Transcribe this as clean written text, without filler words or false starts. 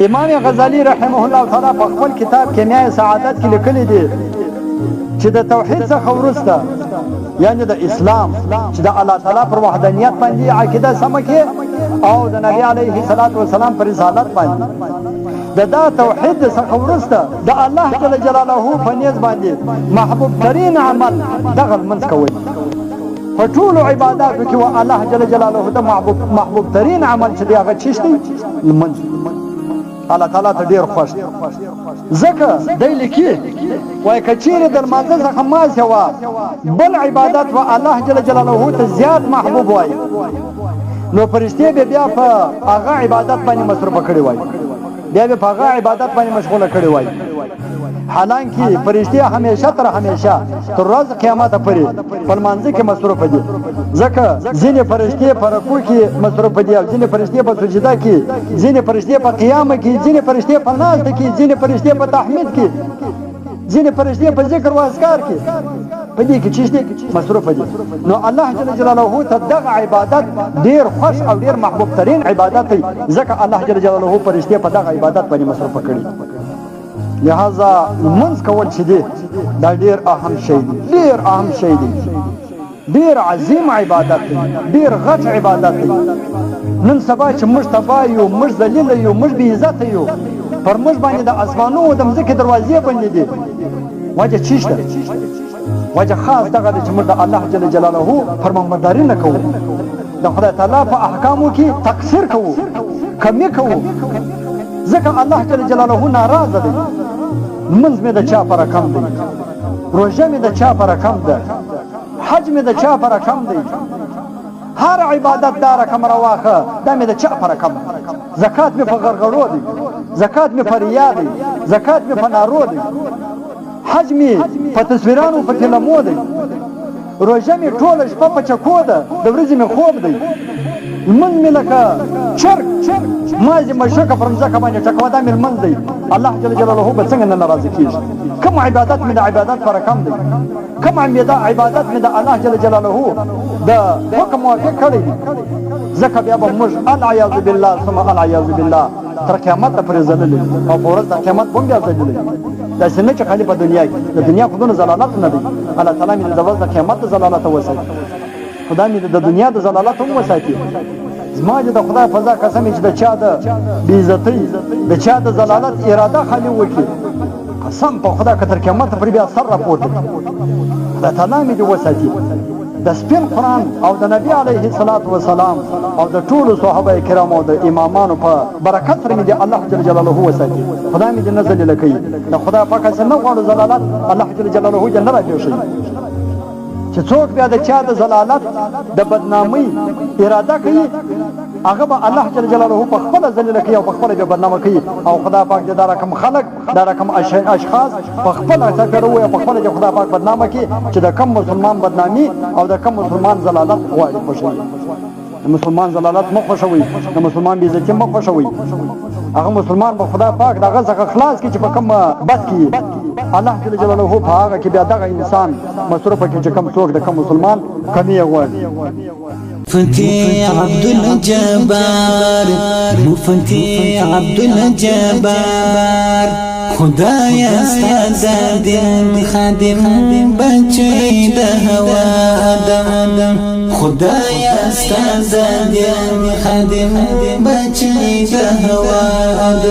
امام غزالی رحمه الله تعالی په خپل کتاب کیمیای سعادت کې لیکلی دی چې د توحید څخه وروسته یعنی د اسلام چې د الله تعالی پر وحدانیت باندې عقیده سمه کې او د نبی علیه الصلاۃ والسلام پر رسالت باندې دا توحید څخه وروسته د الله جل جلاله په نیز باندې محبوب ترین عمل دغه منځ کوي په ټول عباداتو کې و الله جل جلاله د محبوب ترین عمل چې دی هغه چشتي منځ الله تعالی ته ډیر خوښ ځکه دی لیکي وای کچیر د مانځه څخه ما سوا بل عبادت و الله جل جلاله ته زیات محبوب وای نو فرشتي بیا په هغه عبادت باندې مصروف کړي وای بیا په هغه عبادت باندې مشغوله کړي وای حالانکه فرشتي همیشه تر همیشه تر ورځ قیامت پورې په منځ کې مصروف دي ځکه ځینې فرشتي په رکوع کې مصروف دي او ځینې فرشتي په سجده کې ځینې فرشتي په قیام کې ځینې فرشتي په ناست کې ځینې فرشتي په تحمید کې ځینې فرشتي په ذکر او اذکار کې په دې کې چې مصروف دي نو الله جل جلاله ته دغه عبادت ډیر خوش او ډیر محبوب ترین عبادت دی ځکه الله جل جلاله فرشتي په دغه عبادت باندې مصروف کړي لہذا منځ کول چې دی دا ډیر اهم شی دی ډیر اهم شی دی ډیر عظیم عبادت دی ډیر غټ عبادت دی نن سبا چې موږ تبا یو موږ ذلیل یو موږ بې عزت یو پر موږ باندې د اسمانونو د مځکې دروازې بندې دي وجه څه شته وجه خاص دغه چې موږ د الله جل جلاله فرمانبرداري نه کوو د خدای تعالی په احکامو کې تقصیر کوو کمی کوو ځکه الله جل جلاله ناراضه دی منځ مې د چا پر کم دی روژه مې د چا پر کم ده حج مې د چا پر کم دی هر عبادت دا رقم راواخه دا مې د چا پر کم زکات مې په غرغړو دی زکات مې په ریا دی زکات مې په نارو دی حج مې په تصویرانو په کلمو دی روژه مې ټوله شپه په چکو ده د ورځې مې خوب دی لمونځ مې لکه چرګ مازې مشرکه پر مځکه باندې ټکوه دا مې لمونځ دی الله جل جلاله به څنګه نه ناراضه کېږي کوم عبادت مې د عبادت پر کم دی کوم عبادت مې د الله جل جلاله د حکم موافق کړی دی ځکه بیا به موږ العیاذ بالله ثم العیاذ بالله تر قیامت پورې ذلیل او په ورځ د قیامت به هم بیا ذلیل داسې نه چې خالي په دنیا کې د دنیا خودونه ضلالت نه دی الله تعالی مې د ورځ د قیامت د ضلالت وساتي خدای مې د دنیا د ضلالت هم وساتي زما د خدای فضا قسم چې د چا د بې عزتۍ د چا د ضلالت اراده خالي وکړي قسم په خدا که تر قیامت پورې بیا سر راپورته خدای تعالی مې دې وساتي د سپین قرآن او د نبی علیه الصلاۃ والسلام او د ټولو صحابه کرامو او د امامانو په برکت سره مې دې الله جل جلاله وساتي خدای مې دې نه ذلیله کوي د خدای پاک څخه نه غواړو ضلالت الله جل جلاله دې نه راپېښوي چې څوک بیا د چا د ضلالت د بدنامۍ اراده کوي هغه به الله جل جلاله په خپله ذلیله کوي او په خپله بیا بدنامه کوي او خدای پاک دې دا رقم خلق دا رقم اشخاص په خپله څکړه وي او په خپله دې خدای پاک بدنامه کوي چې د کم مسلمان بدنامي او د کم مسلمان ضلالت غواړي خوښوي د مسلمان ضلالت مه خوښوي د مسلمان بې عزتي مه خوښوي هغه مسلمان به خدای پاک دغه څخه خلاص کړي چې په کوم بد کې الله جل جلاله په هغه کې بیا دغه انسان مصروف کړي چې کوم څوک د کوم مسلمان کمی غواړي مفتي عبد الجبار مفتي عبد الجبار خدایا استاد دین خادم بچی د هوا ادم خدایا استاد دین خادم بچی د هوا ادم